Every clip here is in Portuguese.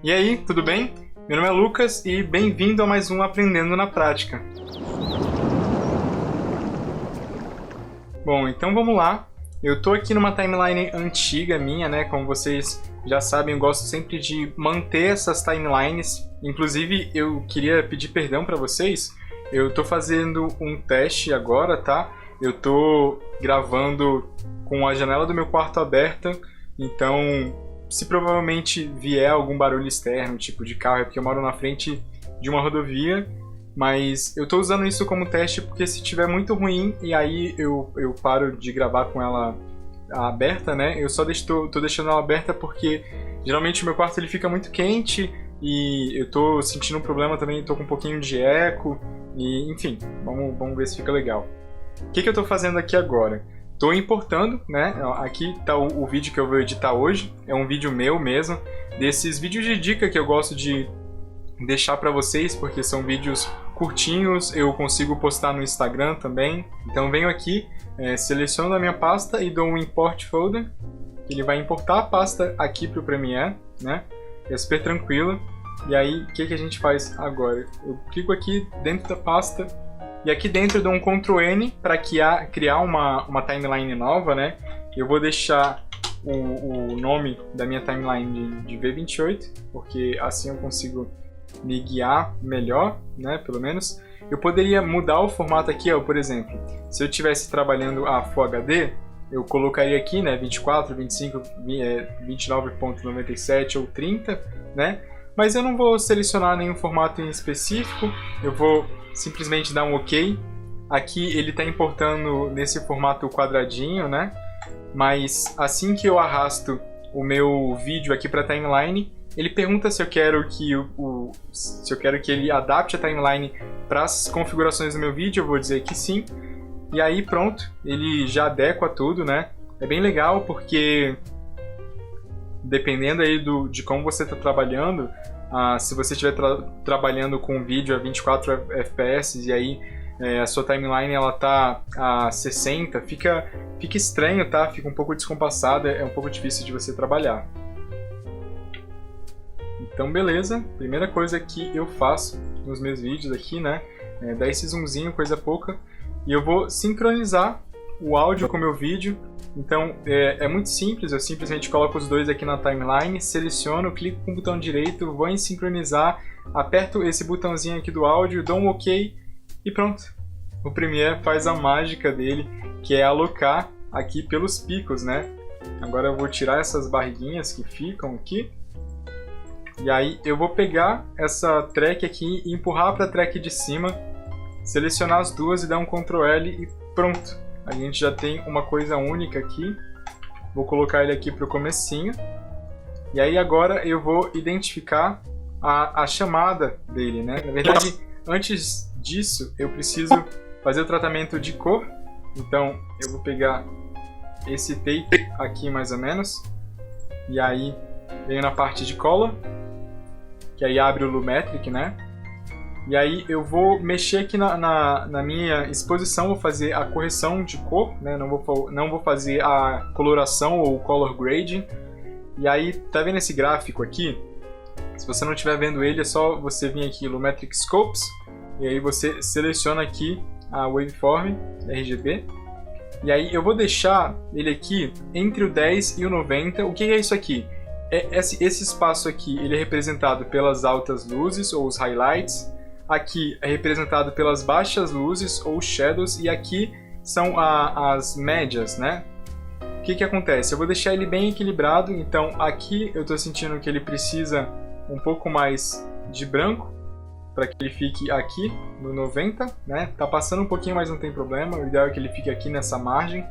E aí, tudo bem? Meu nome é Lucas e bem-vindo a mais um Aprendendo na Prática. Bom, então vamos lá. Eu tô aqui numa timeline antiga minha, né? Como vocês já sabem, eu gosto sempre de manter essas timelines. Inclusive, eu queria pedir perdão para vocês. Eu tô fazendo um teste agora, tá? Eu tô gravando com a janela do meu quarto aberta, então se provavelmente vier algum barulho externo, tipo de carro, é porque eu moro na frente de uma rodovia, mas eu tô usando isso como teste porque se tiver muito ruim e aí eu paro de gravar com ela aberta, né? Eu só tô deixando ela aberta porque geralmente o meu quarto ele fica muito quente e eu tô sentindo um problema também, tô com um pouquinho de eco e enfim, vamos ver se fica legal. O que eu tô fazendo aqui agora? Tô importando, né? Aqui tá o vídeo que eu vou editar hoje. É um vídeo meu mesmo. Desses vídeos de dica que eu gosto de deixar pra vocês, porque são vídeos curtinhos, eu consigo postar no Instagram também. Então venho aqui, seleciono a minha pasta e dou um Import Folder. Ele vai importar a pasta aqui pro Premiere, né? É super tranquilo. E aí, o que a gente faz agora? Eu clico aqui dentro da pasta. E aqui dentro eu dou um Ctrl N para criar uma timeline nova, né? Eu vou deixar o nome da minha timeline de V28, porque assim eu consigo me guiar melhor, né? Pelo menos. Eu poderia mudar o formato aqui, ó, por exemplo. Se eu estivesse trabalhando a Full HD, eu colocaria aqui, né? 24, 25, 29.97 ou 30, né? Mas eu não vou selecionar nenhum formato em específico. Eu vou simplesmente dar um OK. Aqui ele está importando nesse formato quadradinho, né? Mas assim que eu arrasto o meu vídeo aqui para a timeline, ele pergunta se eu quero que ele adapte a timeline para as configurações do meu vídeo. Eu vou dizer que sim. E aí pronto, ele já adequa tudo, né? É bem legal porque dependendo aí de como você está trabalhando, se você estiver trabalhando com vídeo a 24 fps e aí a sua timeline ela tá a 60, fica estranho, tá? Fica um pouco descompassada, é um pouco difícil de você trabalhar. Então beleza, primeira coisa que eu faço nos meus vídeos aqui, né? É dar esse zoomzinho, coisa pouca, e eu vou sincronizar o áudio com o meu vídeo. Então é muito simples, eu simplesmente coloco os dois aqui na timeline, seleciono, clico com o botão direito, vou em sincronizar, aperto esse botãozinho aqui do áudio, dou um OK e pronto. O Premiere faz a mágica dele, que é alocar aqui pelos picos, né? Agora eu vou tirar essas barriguinhas que ficam aqui. E aí eu vou pegar essa track aqui e empurrar para a track de cima, selecionar as duas e dar um Ctrl L e pronto. A gente já tem uma coisa única aqui. Vou colocar ele aqui para o comecinho. E aí agora eu vou identificar a chamada dele, né? Na verdade, antes disso, eu preciso fazer o tratamento de cor. Então eu vou pegar esse tape aqui mais ou menos. E aí venho na parte de cola, que aí abre o Lumetric, né? E aí eu vou mexer aqui na minha exposição, vou fazer a correção de cor, né? Não vou fazer a coloração ou color grading. E aí, tá vendo esse gráfico aqui? Se você não estiver vendo ele, é só você vir aqui Lumetric Scopes, e aí você seleciona aqui a Waveform RGB. E aí eu vou deixar ele aqui entre o 10 e o 90. O que é isso aqui? Esse espaço aqui ele é representado pelas altas luzes ou os highlights. Aqui é representado pelas baixas luzes ou shadows e aqui são as médias, né? O que acontece? Eu vou deixar ele bem equilibrado, então aqui eu estou sentindo que ele precisa um pouco mais de branco para que ele fique aqui no 90, né? Tá passando um pouquinho, mas não tem problema, o ideal é que ele fique aqui nessa margem.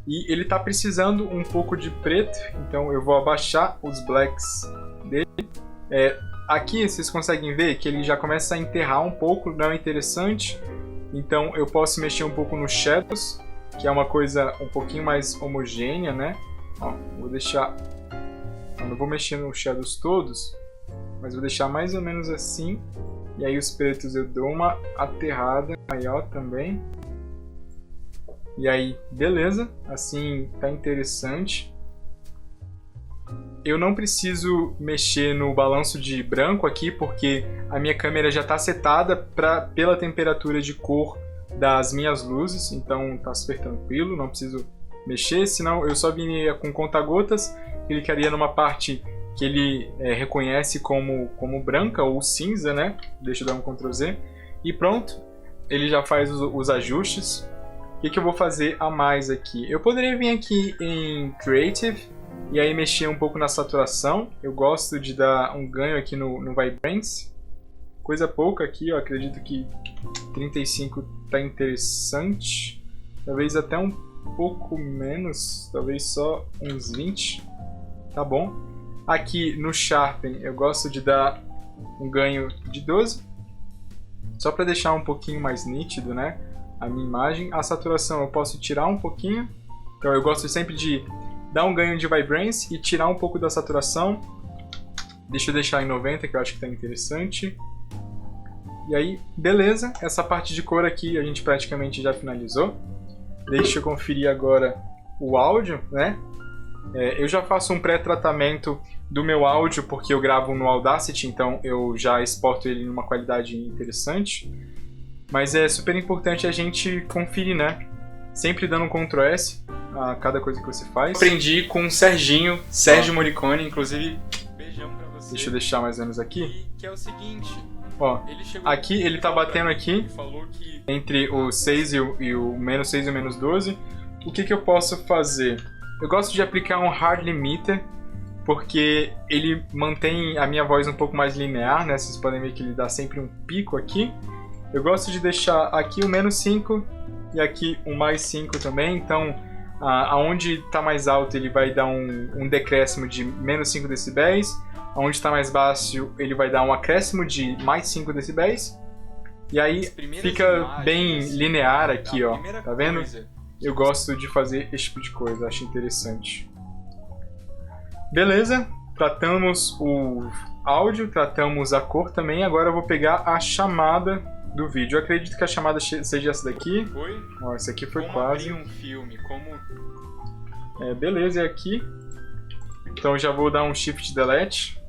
E ele está precisando um pouco de preto, então eu vou abaixar os blacks dele. Aqui vocês conseguem ver que ele já começa a enterrar um pouco, não é interessante. Então eu posso mexer um pouco nos shadows, que é uma coisa um pouquinho mais homogênea, né? Ó, vou deixar... Eu não vou mexer nos shadows todos, mas vou deixar mais ou menos assim. E aí os pretos eu dou uma aterrada maior também. E aí, beleza, assim tá interessante. eu não preciso mexer no balanço de branco aqui, porque a minha câmera já está setada pela temperatura de cor das minhas luzes, então tá super tranquilo, não preciso mexer, senão eu só viria com conta-gotas, clicaria numa parte que ele reconhece como branca ou cinza, né? Deixa eu dar um Ctrl Z e pronto, ele já faz os ajustes. O que eu vou fazer a mais aqui? Eu poderia vir aqui em Creative e aí mexer um pouco na saturação. Eu gosto de dar um ganho aqui no Vibrance. Coisa pouca aqui, eu acredito que 35 tá interessante. Talvez até um pouco menos, talvez só uns 20. Tá bom. Aqui no Sharpen eu gosto de dar um ganho de 12. Só para deixar um pouquinho mais nítido, né? A minha imagem. A saturação eu posso tirar um pouquinho. Então eu gosto sempre de dar um ganho de Vibrance e tirar um pouco da saturação. Deixa eu deixar em 90, que eu acho que está interessante. E aí, beleza. Essa parte de cor aqui a gente praticamente já finalizou. Deixa eu conferir agora o áudio, né? Eu já faço um pré-tratamento do meu áudio, porque eu gravo no Audacity, então eu já exporto ele numa qualidade interessante. Mas é super importante a gente conferir, né? Sempre dando um Ctrl S a cada coisa que você faz. Aprendi com o Sérgio Morricone, inclusive, beijão pra você. Deixa eu deixar mais ou menos aqui. Que é o seguinte, ó, aqui ele tá batendo aqui entre o 6 e o menos 6 e o menos 12. O que eu posso fazer? Eu gosto de aplicar um Hard Limiter, porque ele mantém a minha voz um pouco mais linear, né? Vocês podem ver que ele dá sempre um pico aqui. Eu gosto de deixar aqui o menos 5 e aqui o mais 5 também, então aonde está mais alto ele vai dar um decréscimo de menos 5 decibéis, aonde está mais baixo ele vai dar um acréscimo de mais 5 decibéis, e aí fica bem linear aqui, ó, tá vendo? Eu gosto de fazer esse tipo de coisa, acho interessante. Beleza, tratamos o áudio, tratamos a cor também, agora eu vou pegar a chamada do vídeo. Eu acredito que a chamada seja essa daqui. Foi? Ó, essa aqui foi quase. Abrir um filme, beleza, é aqui. Então já vou dar um Shift Delete.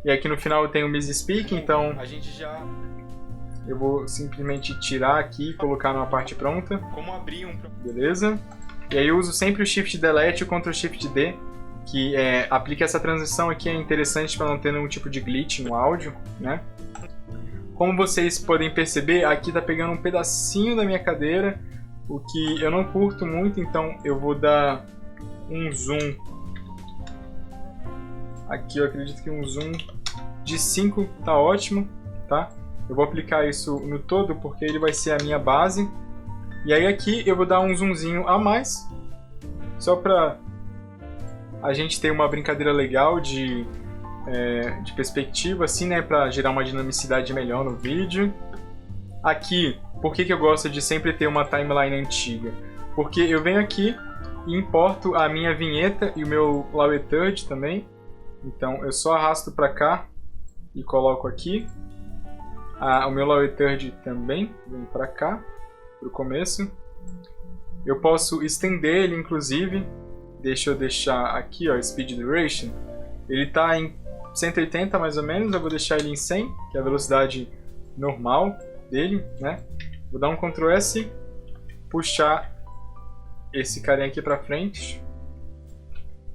E aqui no final eu tenho o Miss Speak, então a gente já... Eu vou simplesmente tirar aqui e colocar numa parte pronta. Como abrir um... Beleza. E aí eu uso sempre o Shift Delete e o Ctrl Shift D, que aplica essa transição aqui, é interessante para não ter nenhum tipo de glitch no áudio, né? Como vocês podem perceber, aqui tá pegando um pedacinho da minha cadeira, o que eu não curto muito, então eu vou dar um zoom. Aqui eu acredito que um zoom de 5 tá ótimo, tá? Eu vou aplicar isso no todo porque ele vai ser a minha base. E aí aqui eu vou dar um zoomzinho a mais, só pra a gente ter uma brincadeira legal de perspectiva, assim, né, para gerar uma dinamicidade melhor no vídeo. Aqui, por que eu gosto de sempre ter uma timeline antiga? Porque eu venho aqui e importo a minha vinheta e o meu lower third também. Então eu só arrasto para cá e coloco aqui. O meu lower third também vem para cá, para o começo. Eu posso estender ele, inclusive. Deixa eu deixar aqui, ó, Speed Duration. Ele está em 180 mais ou menos, eu vou deixar ele em 100, que é a velocidade normal dele, né? Vou dar um Ctrl S, puxar esse carinha aqui pra frente.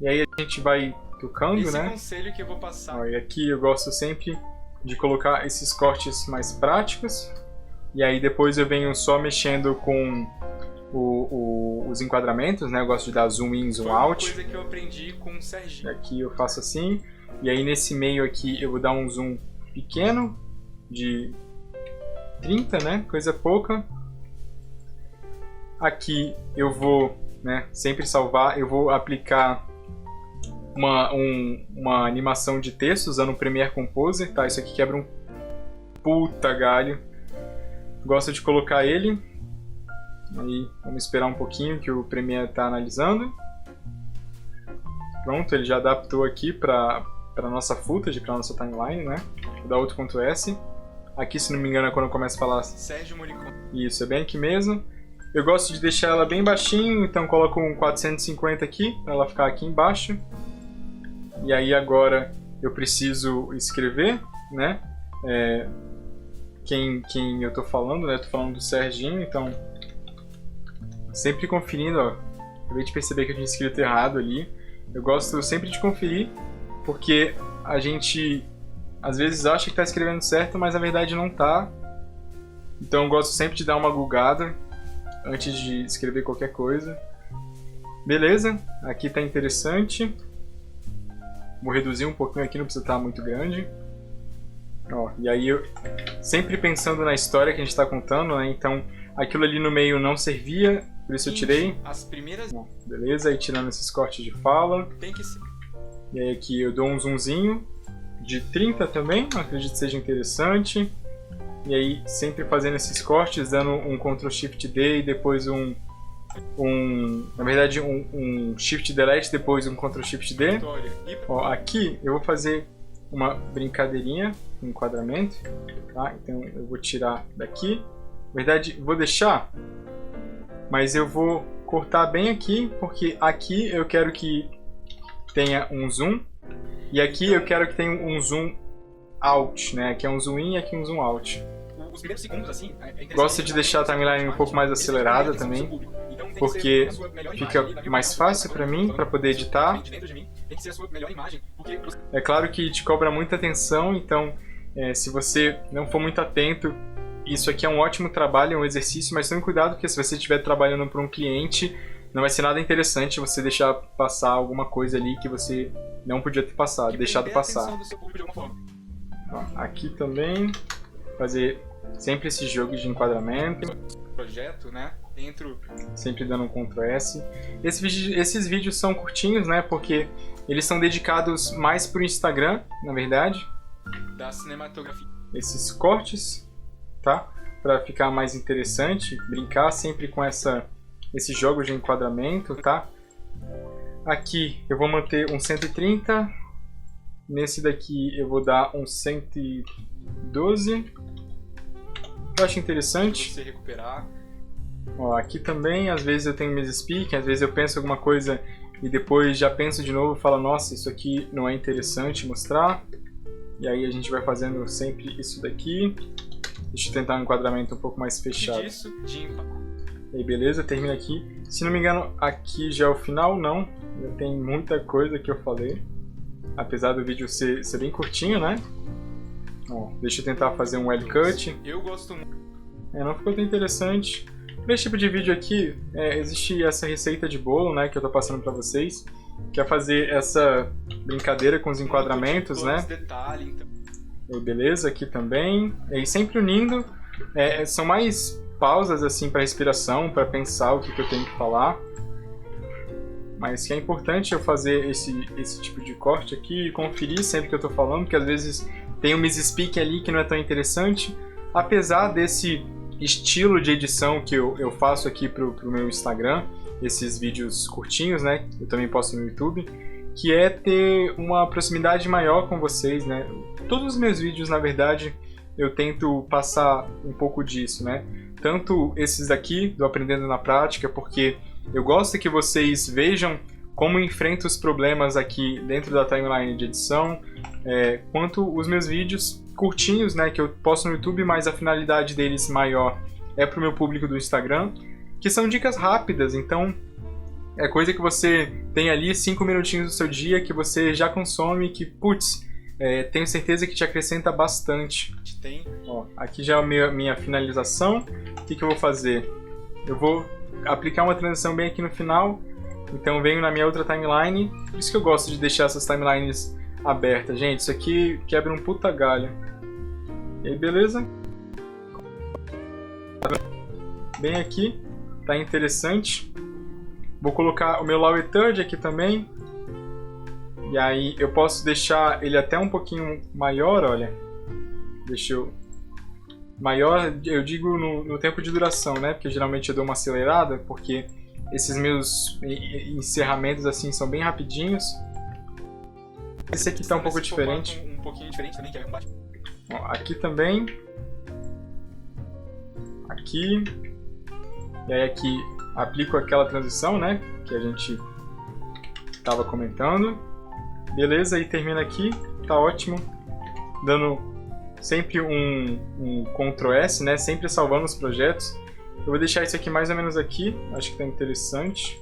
E aí a gente vai tocando, né? Esse conselho que eu vou passar. E aqui eu gosto sempre de colocar esses cortes mais práticos. E aí depois eu venho só mexendo com os enquadramentos, né? Eu gosto de dar zoom in, zoom out. Foi uma coisa que eu aprendi com o Serginho. Aqui eu faço assim. E aí nesse meio aqui eu vou dar um zoom pequeno de 30, né? Coisa pouca. Aqui eu vou, né, sempre salvar, eu vou aplicar uma animação de texto usando o Premiere Composer, tá? Isso aqui quebra um puta galho. Gosto de colocar ele. Aí vamos esperar um pouquinho que o Premiere está analisando. Pronto, ele já adaptou aqui para nossa footage, para nossa timeline, né? Vou dar outro Ctrl S. Aqui, se não me engano, é quando eu começo a falar Sérgio Morricone. Isso, é bem aqui mesmo. Eu gosto de deixar ela bem baixinho, então coloco um 450 aqui, para ela ficar aqui embaixo. E aí agora eu preciso escrever, né? Quem eu tô falando, né? Tô falando do Serginho, então sempre conferindo, ó. Acabei de perceber que eu tinha escrito errado ali. Eu gosto sempre de conferir, porque a gente às vezes acha que tá escrevendo certo, mas na verdade não tá. Então eu gosto sempre de dar uma googada antes de escrever qualquer coisa. Beleza, aqui tá interessante. Vou reduzir um pouquinho aqui, não precisa estar muito grande. Ó, e aí eu sempre pensando na história que a gente está contando, né? Então aquilo ali no meio não servia, por isso eu tirei. As primeiras... Beleza, aí tirando esses cortes de fala. Tem que ser. E aí aqui eu dou um zoomzinho de 30 também, acredito que seja interessante. E aí sempre fazendo esses cortes, dando um Ctrl Shift D e depois na verdade um Shift Delete, depois um Ctrl Shift D. Ó, aqui eu vou fazer uma brincadeirinha, um enquadramento, tá? Então eu vou tirar daqui. Na verdade, vou deixar, mas eu vou cortar bem aqui, porque aqui eu quero que tenha um zoom, e aqui eu quero que tenha um zoom out, né? Aqui é um zoom in e aqui um zoom out. Os primeiros segundos, assim, gosto de deixar a timeline um pouco mais acelerada também, porque fica mais fácil para mim, para poder editar. É claro que te cobra muita atenção, então se você não for muito atento, isso aqui é um ótimo trabalho, é um exercício, mas tome cuidado, porque se você estiver trabalhando para um cliente, não vai ser nada interessante você deixar passar alguma coisa ali que você não podia ter passado, deixado passar. Ó, aqui também, fazer sempre esse jogo de enquadramento. Projeto, né? Dentro... Sempre dando um Ctrl S. Esses vídeos são curtinhos, né? Porque eles são dedicados mais pro Instagram, na verdade. Da cinematografia. Esses cortes, tá? Pra ficar mais interessante. Brincar sempre com esse jogo de enquadramento, tá? Aqui eu vou manter um 130. Nesse daqui eu vou dar um 112. Eu acho interessante. Você recuperar. Ó, aqui também, às vezes eu tenho misspeak, às vezes eu penso alguma coisa e depois já penso de novo e falo, nossa, isso aqui não é interessante mostrar. E aí a gente vai fazendo sempre isso daqui. Deixa eu tentar um enquadramento um pouco mais fechado. E aí, beleza, termina aqui. Se não me engano, aqui já é o final, não. Já tem muita coisa que eu falei. Apesar do vídeo ser bem curtinho, né? Ó, deixa eu tentar fazer um L-cut. Eu gosto muito. Não ficou tão interessante. Para esse tipo de vídeo aqui, existe essa receita de bolo, né, que eu tô passando para vocês, que é fazer essa brincadeira com os enquadramentos, né? E beleza, aqui também. E sempre unindo. São mais pausas assim para respiração, para pensar o que eu tenho que falar. Mas que é importante eu fazer esse tipo de corte aqui e conferir sempre que eu tô falando, porque às vezes tem um misspeak ali que não é tão interessante. Apesar desse estilo de edição que eu faço aqui pro meu Instagram, esses vídeos curtinhos, né? Eu também posto no YouTube, que é ter uma proximidade maior com vocês, né? Todos os meus vídeos, na verdade, eu tento passar um pouco disso, né? Tanto esses daqui, do Aprendendo na Prática, porque eu gosto que vocês vejam como eu enfrento os problemas aqui dentro da timeline de edição, quanto os meus vídeos curtinhos, né, que eu posto no YouTube, mas a finalidade deles maior é para o meu público do Instagram, que são dicas rápidas, então é coisa que você tem ali 5 minutinhos do seu dia que você já consome, que, putz, tenho certeza que te acrescenta bastante. Ó, aqui já é a minha finalização. O que eu vou fazer? Eu vou aplicar uma transição bem aqui no final, então venho na minha outra timeline. Por isso que eu gosto de deixar essas timelines abertas. Gente, isso aqui quebra um puta galho. E aí, beleza? Bem aqui, tá interessante. Vou colocar o meu lower third aqui também. E aí eu posso deixar ele até um pouquinho maior, olha. Deixa eu... Maior, eu digo no tempo de duração, né? Porque geralmente eu dou uma acelerada, porque esses meus encerramentos assim são bem rapidinhos. Esse aqui tá um pouco diferente. Um pouquinho diferente também, que é combate. Ó, aqui também. Aqui. E aí aqui aplico aquela transição, né? Que a gente estava comentando. beleza, e termina aqui, tá ótimo. Dando sempre um Ctrl S, né? Sempre salvando os projetos. Eu vou deixar isso aqui mais ou menos aqui, acho que tá interessante.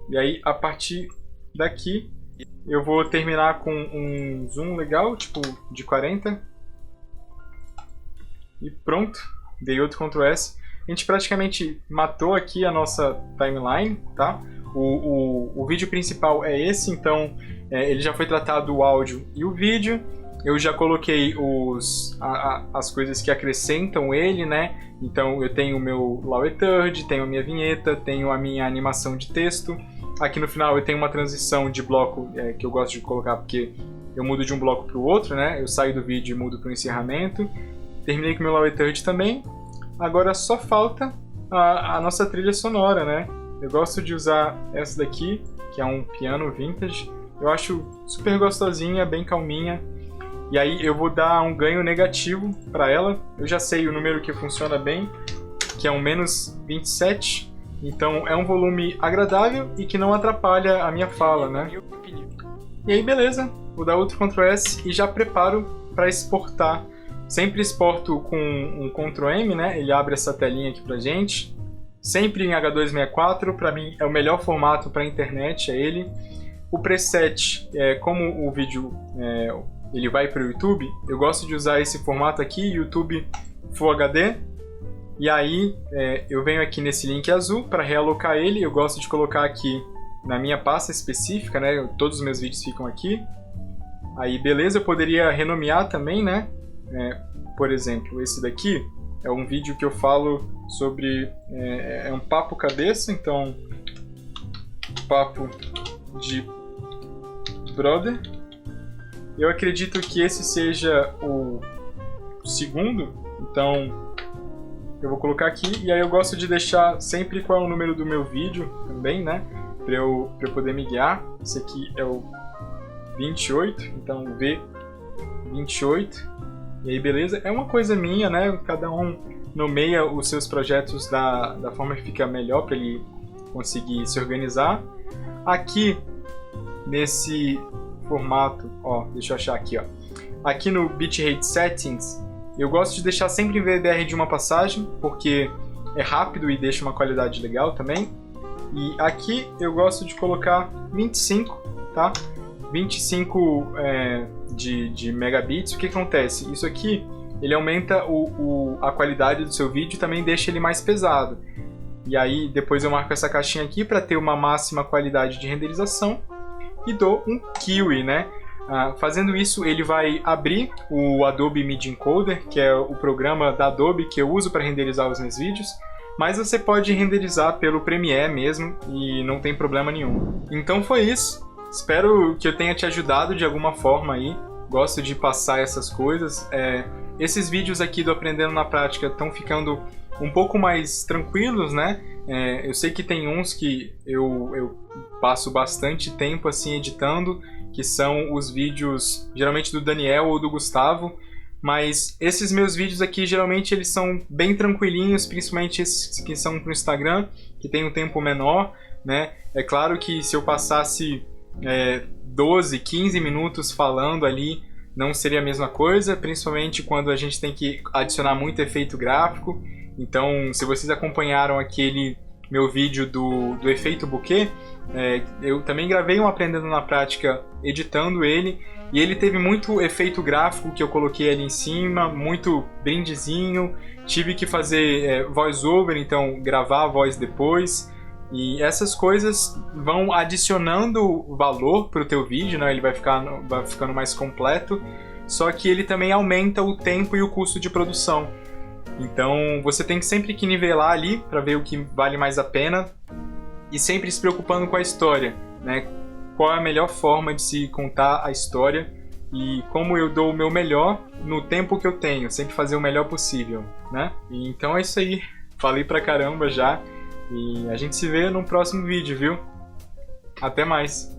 E aí, a partir daqui, eu vou terminar com um zoom legal, tipo de 40. E pronto, dei outro Ctrl S. A gente praticamente matou aqui a nossa timeline, tá? O vídeo principal é esse, então ele já foi tratado o áudio e o vídeo. Eu já coloquei as coisas que acrescentam ele, né? Então eu tenho o meu Lower Third, tenho a minha vinheta, tenho a minha animação de texto. Aqui no final eu tenho uma transição de bloco que eu gosto de colocar porque eu mudo de um bloco para o outro, né? Eu saio do vídeo e mudo para o encerramento. Terminei com o meu Lower Third também. Agora só falta a nossa trilha sonora, né? Eu gosto de usar essa daqui, que é um piano vintage. Eu acho super gostosinha, bem calminha. E aí eu vou dar um ganho negativo para ela. Eu já sei o número que funciona bem, que é um -27. Então é um volume agradável e que não atrapalha a minha fala, né? E aí beleza, vou dar outro Ctrl S e já preparo para exportar. Sempre exporto com um Ctrl M, né? Ele abre essa telinha aqui pra gente. Sempre em H264, para mim é o melhor formato para internet, é ele. O preset, como o vídeo ele vai para o YouTube, eu gosto de usar esse formato aqui, YouTube Full HD. E aí eu venho aqui nesse link azul para realocar ele. Eu gosto de colocar aqui na minha pasta específica, né? Todos os meus vídeos ficam aqui. Aí beleza, eu poderia renomear também, né? Por exemplo, esse daqui é um vídeo que eu falo sobre... é um papo cabeça, então... Papo de brother. Eu acredito que esse seja o segundo, então eu vou colocar aqui. E aí eu gosto de deixar sempre qual é o número do meu vídeo também, né? Para eu poder me guiar. Esse aqui é o 28, então V28. E aí beleza, é uma coisa minha, né? Cada um nomeia os seus projetos da forma que fica melhor para ele conseguir se organizar. Aqui nesse formato, ó, deixa eu achar aqui, ó. Aqui no Bitrate Settings, eu gosto de deixar sempre em VDR de uma passagem, porque é rápido e deixa uma qualidade legal também. E aqui eu gosto de colocar 25, tá? 25 de megabits. O que acontece? Isso aqui, ele aumenta a qualidade do seu vídeo e também deixa ele mais pesado. E aí depois eu marco essa caixinha aqui para ter uma máxima qualidade de renderização e dou um kill, né? Fazendo isso, ele vai abrir o Adobe Media Encoder, que é o programa da Adobe que eu uso para renderizar os meus vídeos. Mas você pode renderizar pelo Premiere mesmo e não tem problema nenhum. Então foi isso. Espero que eu tenha te ajudado de alguma forma aí. Gosto de passar essas coisas. Esses vídeos aqui do Aprendendo na Prática estão ficando um pouco mais tranquilos, né? Eu sei que tem uns que eu passo bastante tempo assim editando, que são os vídeos geralmente do Daniel ou do Gustavo. Mas esses meus vídeos aqui, geralmente, eles são bem tranquilinhos, principalmente esses que são para o Instagram, que tem um tempo menor, né? É claro que se eu passasse 12, 15 minutos falando ali, não seria a mesma coisa, principalmente quando a gente tem que adicionar muito efeito gráfico. Então, se vocês acompanharam aquele meu vídeo do efeito bokeh, eu também gravei um Aprendendo na Prática editando ele, e ele teve muito efeito gráfico que eu coloquei ali em cima, muito brindezinho, tive que fazer voice-over, então gravar a voz depois, e essas coisas vão adicionando valor para o teu vídeo, né? Ele vai ficando mais completo, só que ele também aumenta o tempo e o custo de produção. Então você tem sempre que nivelar ali para ver o que vale mais a pena e sempre se preocupando com a história, né? Qual é a melhor forma de se contar a história e como eu dou o meu melhor no tempo que eu tenho, sempre fazer o melhor possível, né? E então é isso aí, falei pra caramba já e a gente se vê no próximo vídeo, viu? Até mais!